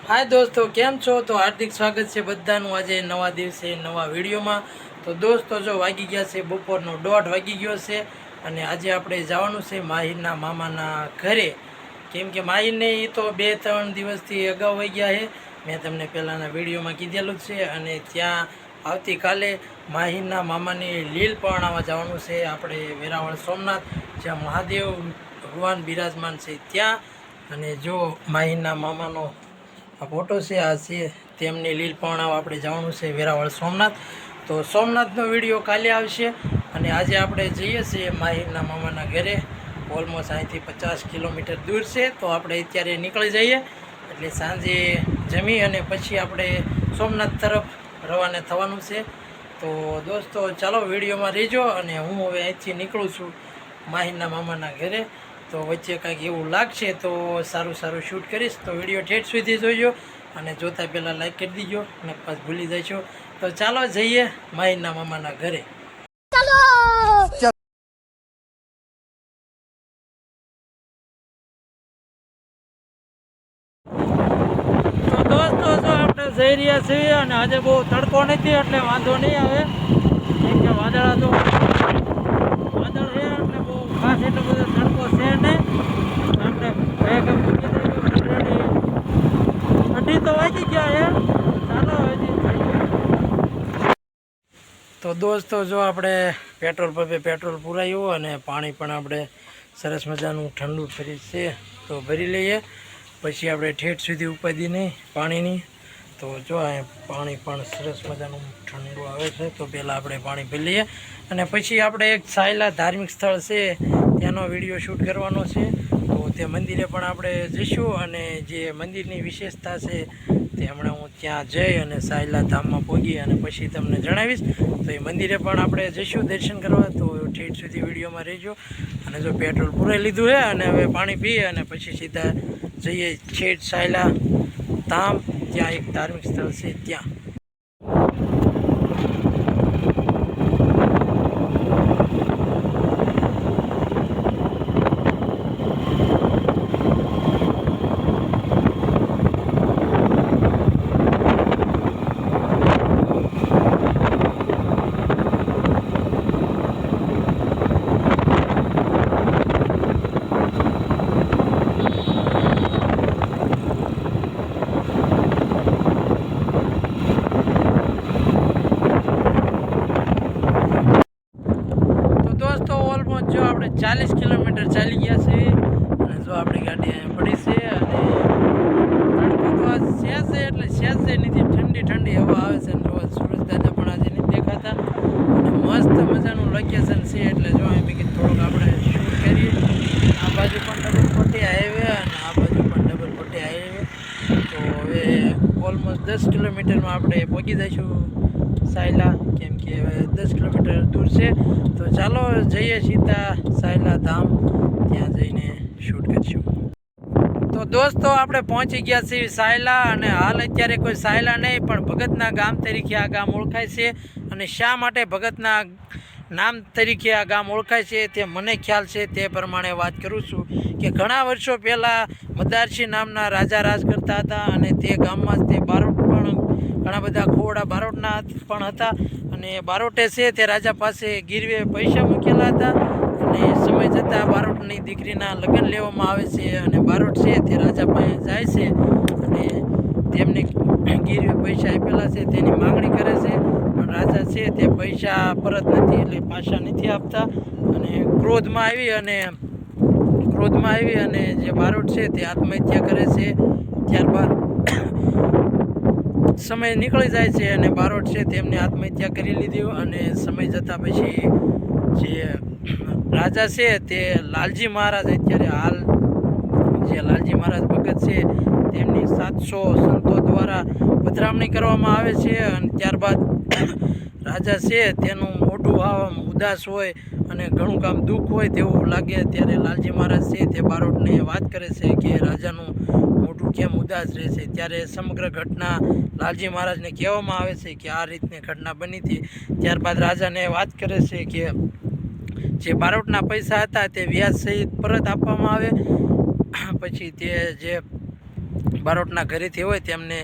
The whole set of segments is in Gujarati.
हाय दोस्तों केम छो। तो हार्दिक स्वागत है बधानु आज नवा दिवसे नवा विडियो में। तो दोस्तों जो वागी गया से बपोरनो 1:30 वागी गयो से अने आज आपणे जवानुं छे माहिरना मामाना घरे। केम के माहिर ने तो 2-3 दिवसथी अगाऊ वही गया है। मैं तमने पहलाना विडियो में कीधेलुं छे अने त्यां आवती काले माहिरना मामाने लील परणावा जवानुं छे आपणे वेरावळ सोमनाथ ज्यां महादेव भगवान बिराजमान छे त्यां। अने जो माहिरना मामानो आ फोटो से आ से तेमनी लील परणावा आपणे जवानुं छे वेरावळ सोमनाथ। तो सोमनाथनो विडियो काले आवशे अने आजे आपणे जईए छीए माहिरना मामाना घरे। ऑलमोस्ट અહીંથી 50 કિલોમીટર दूर છે। તો આપણે અત્યારે નીકળી જઈએ એટલે સાંજે જમી અને પછી આપણે સોમનાથ તરફ રવાના થવાનું છે। તો દોસ્તો ચાલો વિડીયોમાં રહેજો અને હું હવે અહીંથી નીકળું છું માહિરના મામાના ઘરે। તો વચ્ચે કંઈક એવું લાગશે તો સારું સારું શૂટ કરીશ। તો વિડીયો ઠેઠ સુધી જોઈજો અને જોતા પહેલાં લાઈક કરી દીજો અને પાછું ભૂલી જશો। તો ચાલો જઈએ માહિરના મામાના ઘરે। दोस्तों जो આપણે જઈ રહ્યા છીએ અને આજે બહુ તડકો નથી એટલે વાંધો નહીં આવે। કેમ કે વાદળા તો વાદળ છે એટલે બહુ ખાસ એટલો બધો તડકો છે નહીં। આપણે બેગ મૂકી દઈએ ઓલરેડી 2:30 તો વાગી ગયા છે। ચાલો હજી તો દોસ્તો જો આપણે પેટ્રોલ પંપે પેટ્રોલ પુરાયું અને પાણી પણ આપણે સરસ મજાનું ઠંડુ ફ્રીજ છે તો ભરી લઈએ। પછી આપણે ઠેઠ સુધી ઉપાધી નહીં પાણીની। તો જો આ પાણી પણ સરસ મજાનું ઠંડુ આવે છે। તો પહેલાં આપણે પાણી પી લઈએ અને પછી આપણે એક સાયલા ધાર્મિક સ્થળ છે ત્યાંનો વિડીયો શૂટ કરવાનો છે। તો તે મંદિરે પણ આપણે જઈશું અને જે મંદિરની વિશેષતા છે તે હમણાં હું ત્યાં જઈ અને સાયલા ધામમાં પહોંચી અને પછી તમને જણાવીશ। તો એ મંદિરે પણ આપણે જઈશું દર્શન કરવા। તો ઠેઠ સુધી વિડીયોમાં રહેજો અને જો પેટ્રોલ પૂરાઈ લીધું છે અને હવે પાણી પીએ અને પછી સીધા જઈએ છેટ સાયલા ધામ। ત્યાં એક ધાર્મિક સ્થળ છે ત્યાં। ઓલમોસ્ટ જો આપણે 40 કિલોમીટર ચાલી ગયા છે અને જો આપણી ગાડી અહીંયા પડી છે અને તડકો તો આજ છે એટલે છે નથી ઠંડી ઠંડી હવા આવે છે। જો સૂરજ દાદા પણ આજે નથી દેખાતા અને મસ્ત મજાનું લોકેશન છે એટલે જો અહીં મેં થોડુંક આપણે શૂટ કરીએ। આ બાજુ પણ ડબલ પટ્ટી હાઈવે અને આ બાજુ પણ ડબલ પટ્ટી હાઈવે। તો હવે ઓલમોસ્ટ 10 કિલોમીટરમાં આપણે પહોંચી જઈશું સાયલા। કેમ કે હવે 10 કિલોમીટર દૂર છે। તો ચાલો જઈએ સીધા સાયલા ધામ ત્યાં જઈને શૂટ કરીશું। તો દોસ્તો આપણે પહોંચી ગયા છીએ સાયલા અને હાલ અત્યારે કોઈ સાયલા નહીં પણ ભગતના ગામ તરીકે આ ગામ ઓળખાય છે। અને શા માટે ભગતના નામ તરીકે આ ગામ ઓળખાય છે તે મને ખ્યાલ છે તે પ્રમાણે વાત કરું છું કે ઘણા વર્ષો પહેલાં મદારસિંહ નામના રાજા રાજ કરતા હતા અને તે ગામમાં જ તે બારોટ પણ ઘણા બધા ખોવડા બારોટના પણ હતા અને બારોટે છે તે રાજા પાસે ગીરવે પૈસા મૂકેલા હતા અને સમય જતાં બારોટની દીકરીના લગ્ન લેવામાં આવે છે અને બારોટ છે તે રાજા પાસે જાય છે અને તેમને ગીરવે પૈસા આપેલા છે તેની માગણી કરે છે પણ રાજા છે તે પૈસા પરત નથી એટલે પાછા નથી આપતા અને ક્રોધમાં આવી અને જે બારોટ છે તે આત્મહત્યા કરે છે। ત્યારબાદ સમય નીકળી જાય છે અને બારોટ છે તેમને આત્મહત્યા કરી લીધી અને સમય જતાં પછી જે રાજા છે તે લાલજી મહારાજ અત્યારે હાલ જે લાલજી મહારાજ ભગત છે તેમની 700 સંતો દ્વારા પધરામણી કરવામાં આવે છે અને ત્યારબાદ રાજા છે તેનું મોઢું આમ ઉદાસ હોય અને ઘણું કામ દુઃખ હોય તેવું લાગે ત્યારે લાલજી મહારાજ છે તે બારોટને વાત કરે છે કે રાજાનું મોઢું કેમ ઉદાસ રહે છે। ત્યારે સમગ્ર ઘટના લાલજી મહારાજને કહેવામાં આવે છે કે આ રીતની ઘટના બની હતી। ત્યારબાદ રાજાને વાત કરે છે કે જે બારોટના પૈસા હતા તે વ્યાજ સહિત પરત આપવામાં આવે। પછી તે જે બારોટના ઘરેથી હોય તેમને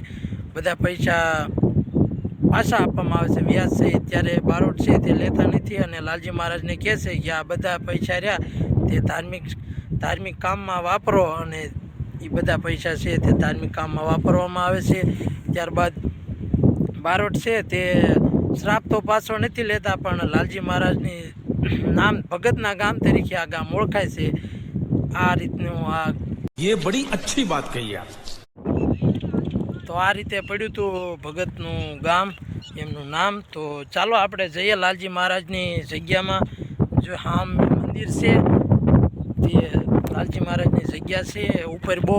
બધા પૈસા પાછા આપવામાં આવે છે વ્યાજ સહિત, ત્યારે બારોટ છે તે લેતા નથી અને લાલજી મહારાજને કહે છે કે આ બધા પૈસા રહ્યા તે ધાર્મિક કામમાં વાપરો, અને એ બધા પૈસા છે તે ધાર્મિક કામમાં વાપરવામાં આવે છે. ત્યારબાદ બારોટ છે તે શ્રાપ તો પાછો નથી લેતા, પણ લાલજી મહારાજની નામ ભગતના ગામ તરીકે આ ગામ ઓળખાય છે. આ રીતનું ये बड़ी अच्छी बात कही आप. તો આ રીતે પડ્યું હતું ભગતનું ગામ, એમનું નામ. તો ચાલો આપણે જઈએ લાલજી મહારાજની જગ્યામાં. જો હા મંદિર છે તે લાલજી મહારાજની જગ્યા છે. ઉપર બહુ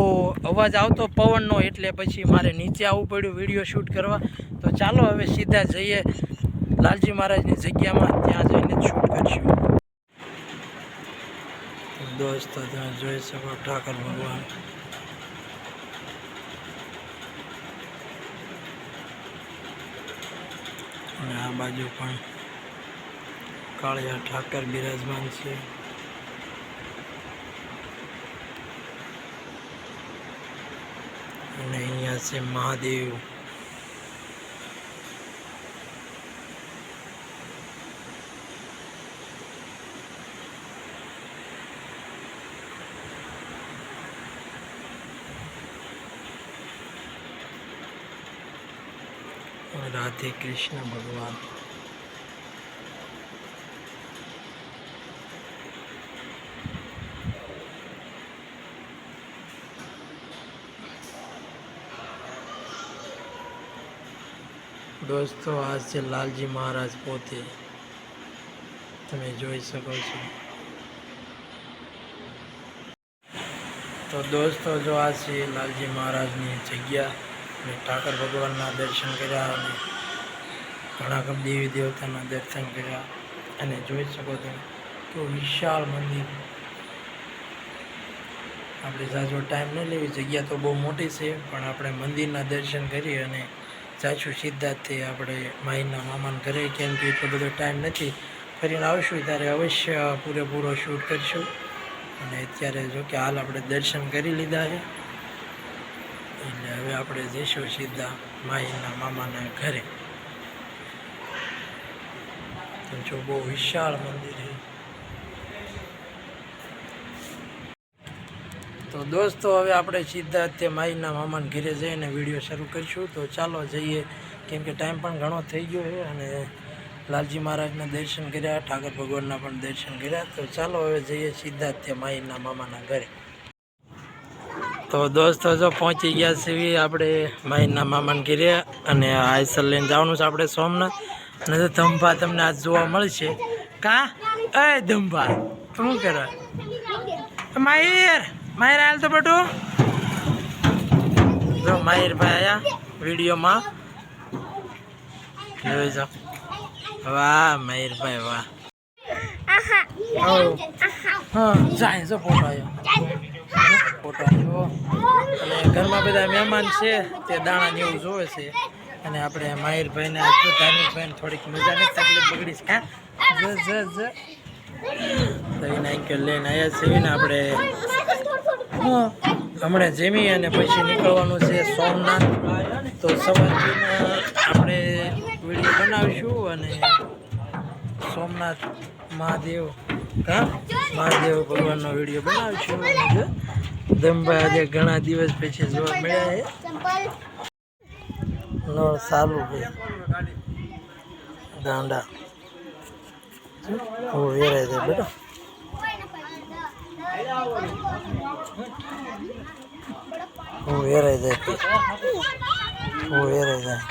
અવાજ આવતો પવનનો, એટલે પછી મારે નીચે આવવું પડ્યું વિડીયો શૂટ કરવા. તો ચાલો હવે સીધા જઈએ લાલજી મહારાજની જગ્યામાં, ત્યાં જઈને શૂટ કરશું. દોસ્તો તમે જોઈ શકો ઠાકર ભગવાન, અને આ બાજુ પણ કાળિયા ઠાકર બિરાજમાન છે. અને અહીંયા છે મહાદેવ. રાધે કૃષ્ણ ભગવાન. દોસ્તો આ છે લાલજી મહારાજ પોતે, તમે જોઈ શકો છો. તો દોસ્તો જો આ છે લાલજી મહારાજની જગ્યા, અને ઠાકર ભગવાનના દર્શન કર્યા અને ઘણા દેવી દેવતાના દર્શન કર્યા. અને જોઈ શકો તમે તો વિશાળ મંદિર. આપણે ઝાઝો ટાઈમ નહીં લેવી, જગ્યા તો બહુ મોટી છે, પણ આપણે મંદિરના દર્શન કરી અને જાશું સીધા તે આપણે માઈના મામાના ઘરે, કેમ કે એટલો બધો ટાઈમ નથી. ફરીને આવશું ત્યારે અવશ્ય પૂરેપૂરો શૂટ કરીશું. અને અત્યારે જો કે હાલ આપણે દર્શન કરી લીધા છે, એટલે હવે આપણે જઈશું સીધા માઈના મામાના ઘરે. તો જો બહુ વિશાળ મંદિર છે. તો દોસ્તો હવે આપણે સીધા તે માઈના મામાના ઘરે જઈને વિડીયો શરૂ કરીશું. તો ચાલો જઈએ, કેમ કે ટાઈમ પણ ઘણો થઈ ગયો છે અને લાલજી મહારાજના દર્શન કર્યા, ઠાકર ભગવાનના પણ દર્શન કર્યા. તો ચાલો હવે જઈએ સીધા તે માઈના મામાના ઘરે. તો દોસ્તો જો પહોંચી ગયા છીએ આપણે માઈના મામાના ઘરે, અને આઈસર લઈને જવાનું છે આપણે સોમનાથ. અને તો ધંભા તમને આજ જોવા મળશે. કા એ ધંભા શું કરે માહિર માહિર હાલ તો બટું જો માહિરભાઈ આયા વિડીયોમાં જોઈ જાઓ. વાહ માહિરભાઈ વાહ. હા જાય જો ફોટો આવ્યો, ફોટો આવ્યો. અને ઘરમાં બધા મહેમાન છે તે દાણા જેવું જોવે છે. અને આપણે માહિરભાઈને ધાર્મિકભાઈને થોડીક મજાની તકલીફ બગડી છે. તો એના અંકલ લઈને આવ્યા છે ને આપણે હમણાં જમી અને પછી નીકળવાનું છે સોમનાથ. તો સવારના આપણે વિડીયો બનાવીશું અને સોમનાથ મહાદેવ મહાદેવ ભગવાનનો વિડીયો બનાવીશું. ધમભાઈ આજે ઘણા દિવસ પછી જોવા મળ્યા છે. નળ સારું છે દાંડા હું વેરાય છે બેટા. હું વેરાય જાય હું વેરાય જાય.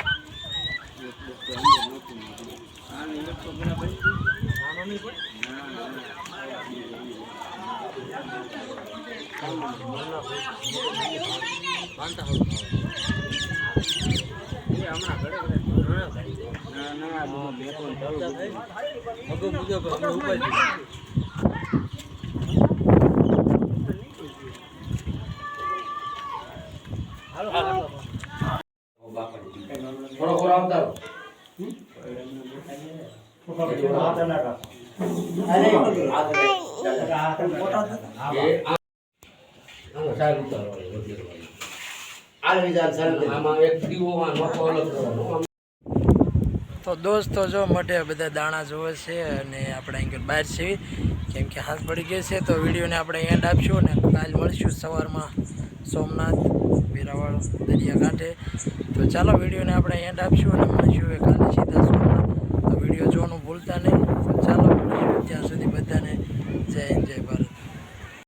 આમાં એક દીવોમાં નોખો અલગ કરવાનો. તો દોસ્તો જો મોટે બધા દાણા જોવે છે અને આપણે અહીં બહાર છીએ કેમ કે હાથ પડી ગઈ છે. તો વિડીયોને આપણે એન્ડ આપશું અને કાલ મળીશું સવારમાં સોમનાથ વેરાવળ દરિયાકાંઠે. તો ચાલો વિડીયોને આપણે એન્ડ આપશું અને મળીશું કાલે સીધા